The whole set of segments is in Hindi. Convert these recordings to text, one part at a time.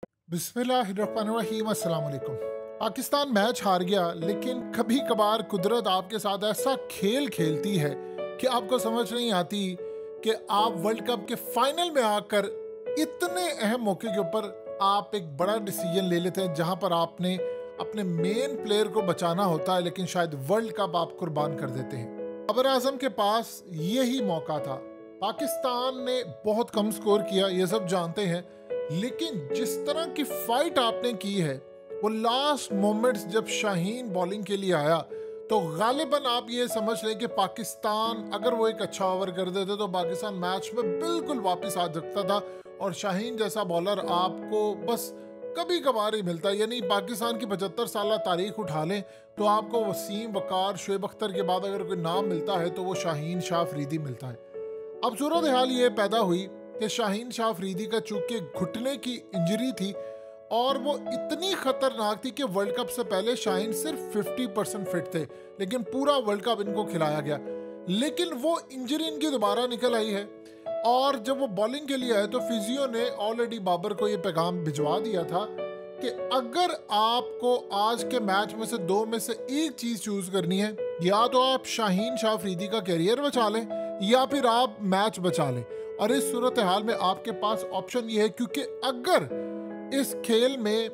बिस्मिल्लाहिर्रहमानिर्रहीम, अस्सलाम वालेकुम। पाकिस्तान मैच हार गया, लेकिन कभी कभार कुदरत आपके साथ ऐसा खेल खेलती है कि आपको समझ नहीं आती कि आप वर्ल्ड कप के फाइनल में आकर इतने अहम मौके के ऊपर आप एक बड़ा डिसीजन ले लेते हैं जहां पर आपने अपने मेन प्लेयर को बचाना होता है, लेकिन शायद वर्ल्ड कप आप कुर्बान कर देते हैं। बाबर आजम के पास यही मौका था। पाकिस्तान ने बहुत कम स्कोर किया, ये सब जानते हैं, लेकिन जिस तरह की फाइट आपने की है, वो लास्ट मोमेंट्स जब शाहीन बॉलिंग के लिए आया तो गालिबन आप ये समझ लें कि पाकिस्तान अगर वो एक अच्छा ओवर कर देते तो पाकिस्तान मैच में बिल्कुल वापस आ सकता था। और शाहीन जैसा बॉलर आपको बस कभी कभार ही मिलता है। यानी पाकिस्तान की 75 साल तारीख उठा लें तो आपको वसीम, वकार, शुएब अख्तर के बाद अगर कोई नाम मिलता है तो वो शाहीन शाह अफरीदी मिलता है। अब सूरत हाल ये पैदा हुई कि शाहीन शाह अफरीदी का चूंकि घुटने की इंजरी थी और वो इतनी खतरनाक थी कि वर्ल्ड कप से पहले शाहीन सिर्फ 50% फिट थे, लेकिन पूरा वर्ल्ड कप इनको खिलाया गया। लेकिन वो इंजरी इनकी दोबारा निकल आई है और जब वो बॉलिंग के लिए आए तो फिजियो ने ऑलरेडी बाबर को ये पैगाम भिजवा दिया था कि अगर आपको आज के मैच में से दो में से एक चीज चूज करनी है, या तो आप शाहीन शाह अफरीदी का कैरियर बचा लें या फिर आप मैच बचा लें। और इस सूरत हाल में आपके पास ऑप्शन ये है, क्योंकि अगर इस खेल में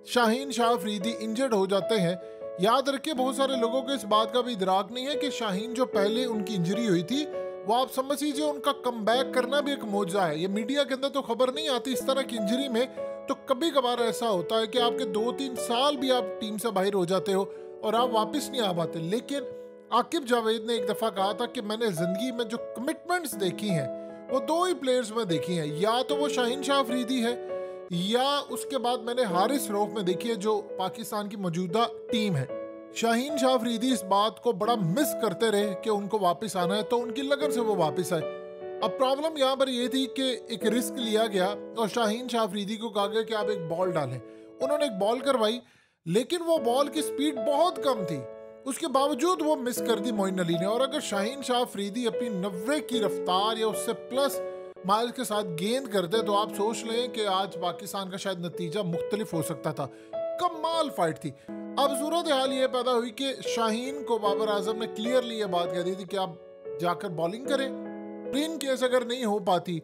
शाहीन शाह अफरीदी इंजर्ड हो जाते हैं, याद रखिए बहुत सारे लोगों को इस बात का भी इदराक नहीं है कि शाहीन जो पहले उनकी इंजरी हुई थी वो आप समझ लीजिए उनका कमबैक करना भी एक मौजज़ा है। ये मीडिया के अंदर तो खबर नहीं आती इस तरह की इंजरी में। तो कभी कभार ऐसा होता है कि आपके 2-3 साल भी आप टीम से बाहर हो जाते हो और आप वापस नहीं आ पाते। लेकिन आकिब जावेद ने एक दफ़ा कहा था कि मैंने ज़िंदगी में जो कमिटमेंट्स देखी हैं वो दो ही प्लेयर्स में देखी हैं, या तो वो शाहीन शाह अफरीदी है या उसके बाद मैंने हारिस रऊफ में देखी है जो पाकिस्तान की मौजूदा टीम है। शाहीन शाह अफरीदी इस बात को बड़ा मिस करते रहे कि उनको वापस आना है, तो उनकी लगन से वो वापस आए। अब प्रॉब्लम यहाँ पर ये थी कि एक रिस्क लिया गया और शाहीन शाह अफरीदी को कहा गया कि आप एक बॉल डालें। उन्होंने एक बॉल करवाई, लेकिन वो बॉल की स्पीड बहुत कम थी, उसके बावजूद वो मिस कर दी मोइन अली ने। और अगर शाहीन शाह अफरीदी अपनी 90 की रफ्तार या उससे प्लस माइल्स के साथ गेंद करते तो आप सोच लें कि आज पाकिस्तान का शायद नतीजा मुख्तलिफ हो सकता था। कमाल फाइट थी। अब सूरत हाल ये पैदा हुई कि शाहीन को बाबर आजम ने क्लियरली ये बात कह दी थी कि आप जाकर बॉलिंग करें, इन केस अगर नहीं हो पाती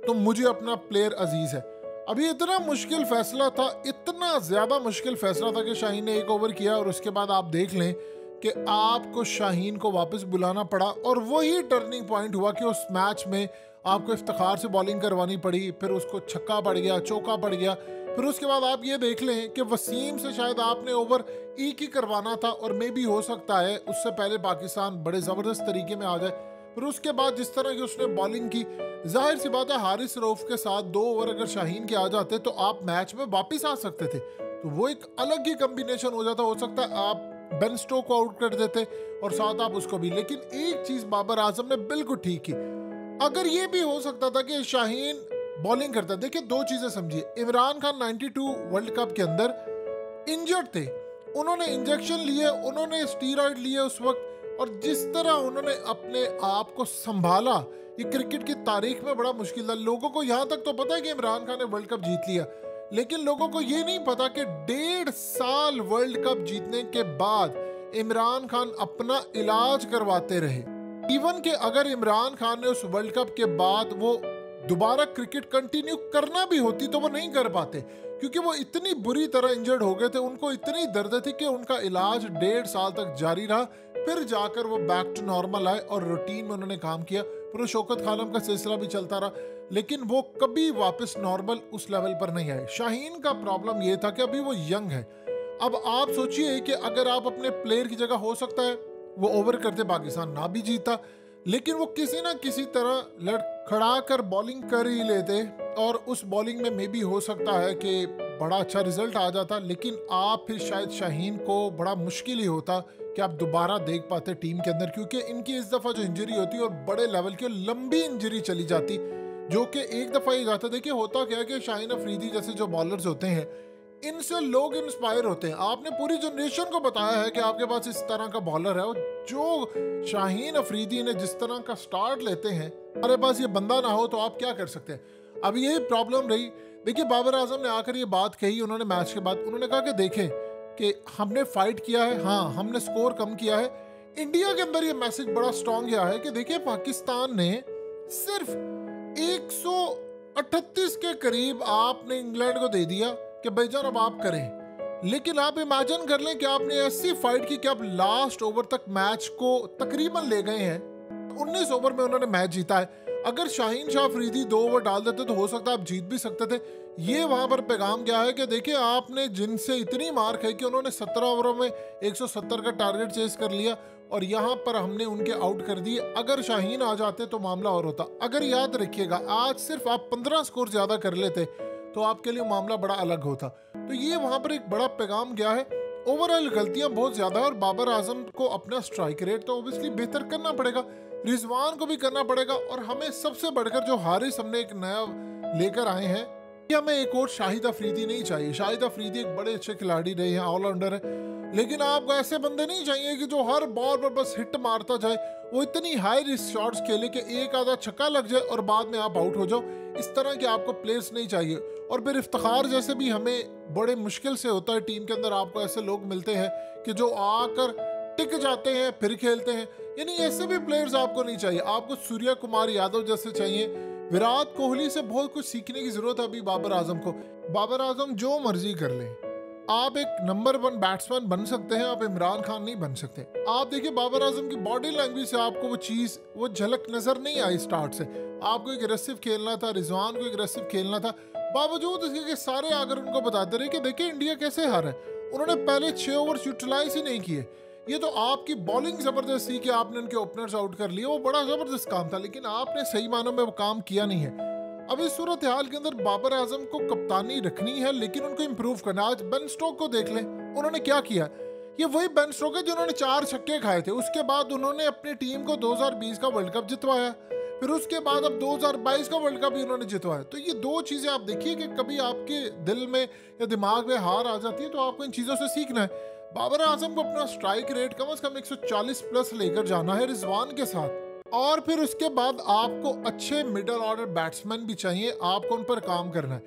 तो मुझे अपना प्लेयर अजीज है। अभी इतना मुश्किल फैसला था, इतना ज्यादा मुश्किल फैसला था कि शाहीन ने एक ओवर किया और उसके बाद आप देख लें कि आपको शाहीन को वापस बुलाना पड़ा। और वही टर्निंग पॉइंट हुआ कि उस मैच में आपको इफ्तिखार से बॉलिंग करवानी पड़ी, फिर उसको छक्का पड़ गया, चौका पड़ गया। फिर उसके बाद आप ये देख लें कि वसीम से शायद आपने ओवर एक ही करवाना था और मे भी हो सकता है उससे पहले पाकिस्तान बड़े ज़बरदस्त तरीके में आ जाए। फिर उसके बाद जिस तरह की उसने बॉलिंग की, जाहिर सी बात है हारिस रऊफ के साथ 2 ओवर अगर शाहीन के आ जाते तो आप मैच में वापस आ सकते थे, तो वो एक अलग ही कम्बिनेशन हो जाता। हो सकता है आप बेन स्टोक को आउट कर देते और साथ आप उसको भी। लेकिन एक चीज बाबर आजम ने बिल्कुल ठीक की, अगर ये भी हो सकता था कि शाहीन बॉलिंग करता। देखिए दो चीजें समझिए, इमरान खान 92 वर्ल्ड कप के अंदर इंजर्ड थे, उन्होंने इंजेक्शन लिए, उन्होंने स्टीरॉइड लिए उस वक्त, और जिस तरह उन्होंने अपने आप को संभाला ये क्रिकेट की तारीख में बड़ा मुश्किल था। लोगों को यहाँ तक तो पता है कि इमरान खान ने वर्ल्ड कप जीत लिया, लेकिन लोगों को ये नहीं पता कि 1.5 साल वर्ल्ड कप जीतने के बाद इमरान खान अपना इलाज करवाते रहे। इवन कि अगर इमरान खान ने उस वर्ल्ड कप के बाद वो दोबारा क्रिकेट कंटिन्यू करना भी होती तो वो नहीं कर पाते, क्योंकि वो इतनी बुरी तरह इंजर्ड हो गए थे, उनको इतनी दर्द थी कि उनका इलाज 1.5 साल तक जारी रहा। फिर जाकर वो बैक टू नॉर्मल आए और रूटीन में उन्होंने काम किया। फिर वो शौकत खानम का सिलसिला भी चलता रहा, लेकिन वो कभी वापस नॉर्मल उस लेवल पर नहीं आए। शाहीन का प्रॉब्लम ये था कि अभी वो यंग है। अब आप सोचिए कि अगर आप अपने प्लेयर की जगह, हो सकता है वो ओवर करते पाकिस्तान ना भी जीता, लेकिन वो किसी ना किसी तरह लड़खड़ा कर बॉलिंग कर ही लेते और उस बॉलिंग में मे भी हो सकता है कि बड़ा अच्छा रिजल्ट आ जाता। लेकिन आप फिर शायद शाहीन को बड़ा मुश्किल ही होता कि आप दोबारा देख पाते टीम के अंदर, क्योंकि इनकी इस दफ़ा जो इंजरी होती और बड़े लेवल की लंबी इंजरी चली जाती, जो कि एक दफ़ा ही जाता। देखिए होता क्या है कि शाहीन अफरीदी जैसे जो बॉलर्स होते हैं, इनसे लोग इंस्पायर होते हैं। आपने पूरी जनरेशन को बताया है कि आपके पास इस तरह का बॉलर है, और जो शाहीन अफरीदी ने जिस तरह का स्टार्ट लेते हैं, हमारे पास ये बंदा ना हो तो आप क्या कर सकते हैं। अब यही प्रॉब्लम रही। देखिए बाबर आजम ने आकर ये बात कही उन्होंने मैच के बाद, उन्होंने कहा कि देखें कि हमने फाइट किया है, हाँ हमने स्कोर कम किया है। इंडिया के अंदर ये मैसेज बड़ा स्ट्रॉन्ग गया है कि देखिए पाकिस्तान ने सिर्फ 138 के करीब आपने इंग्लैंड को दे दिया कि भाईजान अब आप करें। लेकिन आप इमेजिन कर लें कि आपने ऐसी फाइट की कि आप लास्ट ओवर तक मैच को तकरीबन ले गए हैं। 19 ओवर में उन्होंने मैच जीता है। अगर शाहीन शाह अफरीदी 2 ओवर डाल देते तो हो सकता है आप जीत भी सकते थे। ये वहां पर पैगाम क्या है कि देखिए आपने जिनसे इतनी मार खाई कि उन्होंने 17 ओवरों में 170 का टारगेट चेस कर लिया और यहाँ पर हमने उनके आउट कर दिए। अगर शाहीन आ जाते तो मामला और होता। अगर याद रखिएगा आज सिर्फ आप 15 स्कोर ज्यादा कर लेते तो आपके लिए मामला बड़ा अलग होता। तो ये वहां पर एक बड़ा पैगाम गया है। ओवरऑल गलतियां बहुत ज्यादा है और बाबर आजम को अपना स्ट्राइक रेट तो ऑब्वियसली बेहतर करना पड़ेगा, रिजवान को भी करना पड़ेगा और हमें सबसे बढ़कर जो हारिस हमने एक नया लेकर आए हैं, हमें एक और शाहिद अफरीदी नहीं चाहिए। शाहिद अफरीदी एक बड़े अच्छे खिलाड़ी रहे हैं, ऑलराउंडर है, लेकिन आपको ऐसे बंदे नहीं चाहिए कि जो हर बॉल पर बस हिट मारता जाए, वो इतनी हाई रिस्क शॉट्स खेले कि एक आधा छक्का लग जाए और बाद में आप आउट हो जाओ। इस तरह के आपको प्लेयर्स नहीं चाहिए। और फिर इफ्तिखार जैसे भी हमें बड़े मुश्किल से होता है, टीम के अंदर आपको ऐसे लोग मिलते हैं कि जो आकर टिक जाते हैं फिर खेलते हैं, यानी ऐसे भी प्लेयर्स आपको नहीं चाहिए। आपको सूर्या कुमार यादव जैसे चाहिए। विराट कोहली से बहुत कुछ सीखने की जरूरत है अभी बाबर आजम को। बाबर आजम जो मर्जी कर ले, आप एक नंबर 1 बैट्समैन बन सकते हैं, आप इमरान खान नहीं बन सकते। आप देखिए बाबर आजम की बॉडी लैंग्वेज से आपको वो झलक नजर नहीं आई स्टार्ट से। आपको एग्रेसिव खेलना था, रिजवान को एग्रेसिव खेलना था, बावजूद इसके कि सारे आकर उनको बताते रहे कि देखिए इंडिया कैसे हारा है। उन्होंने पहले 6 ओवर यूटिलाइज ही नहीं किए। ये तो आपकी बॉलिंग जबरदस्त थी कि आपने उनके ओपनर्स आउट कर लिए, वो बड़ा जबरदस्त काम था, लेकिन आपने सही मानों में वो काम किया नहीं है। अब इस सूरत हाल के अंदर बाबर आजम को कप्तानी रखनी है, लेकिन उनको इंप्रूव करना। आज बेन स्टोक को देख लें, उन्होंने क्या किया। ये वही बेन स्टोक है जिन्होंने 4 छक्के खाए थे। उसके बाद उन्होंने अपनी टीम को 2020 का वर्ल्ड कप जितवाया, फिर उसके बाद अब 2022 का वर्ल्ड कप भी उन्होंने जितवाया। तो ये 2 चीजें आप देखिए कि कभी आपके दिल में या दिमाग में हार आ जाती है तो आपको इन चीजों से सीखना है। बाबर आजम को अपना स्ट्राइक रेट कम से कम 140 प्लस लेकर जाना है रिजवान के साथ, और फिर उसके बाद आपको अच्छे मिडल ऑर्डर बैट्समैन भी चाहिए, आपको उन पर काम करना है।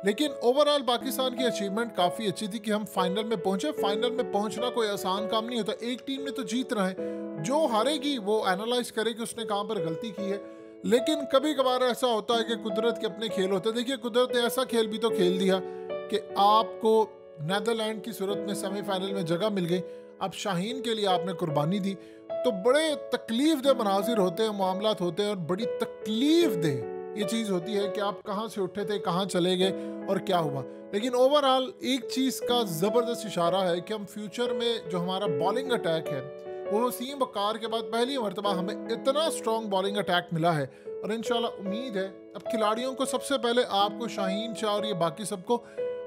लेकिन ओवरऑल पाकिस्तान की अचीवमेंट काफी अच्छी थी कि हम फाइनल में पहुंचे। फाइनल में पहुंचना कोई आसान काम नहीं होता। एक टीम ने तो जीतना है, जो हारेगी वो एनालाइज करे कि उसने कहां पर गलती की है। लेकिन कभी कभार ऐसा होता है कि कुदरत के अपने खेल होते हैं। देखिए कुदरत ने ऐसा खेल भी तो खेल दिया कि आपको नेदरलैंड की सूरत में सेमीफाइनल में जगह मिल गई। अब शाहीन के लिए आपने कुर्बानी दी, तो बड़े तकलीफ दे मनाजिर होते हैं, मामलात होते हैं और बड़ी तकलीफ दे ये चीज़ होती है कि आप कहाँ से उठे थे, कहाँ चले गए और क्या हुआ। लेकिन ओवरऑल एक चीज़ का ज़बरदस्त इशारा है कि हम फ्यूचर में जो हमारा बॉलिंग अटैक है वो वसीम बकार के बाद पहली मरतबा हमें इतना स्ट्रॉन्ग बॉलिंग अटैक मिला है। और इंशाल्लाह उम्मीद है अब खिलाड़ियों को सबसे पहले आपको शाहीन शाह और ये बाकी सबको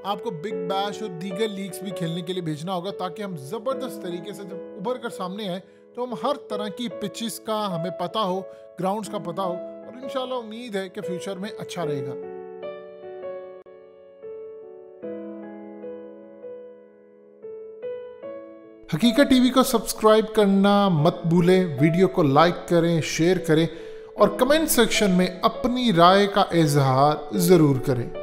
आपको बिग बैश और दीगर लीग्स भी खेलने के लिए भेजना होगा, ताकि हम ज़बरदस्त तरीके से जब उभर कर सामने आए तो हम हर तरह की पिचेस का हमें पता हो, ग्राउंड्स का पता हो, और इंशाल्लाह उम्मीद है कि फ्यूचर में अच्छा रहेगा। हकीकत टीवी को सब्सक्राइब करना मत भूलें, वीडियो को लाइक करें, शेयर करें और कमेंट सेक्शन में अपनी राय का इजहार ज़रूर करें।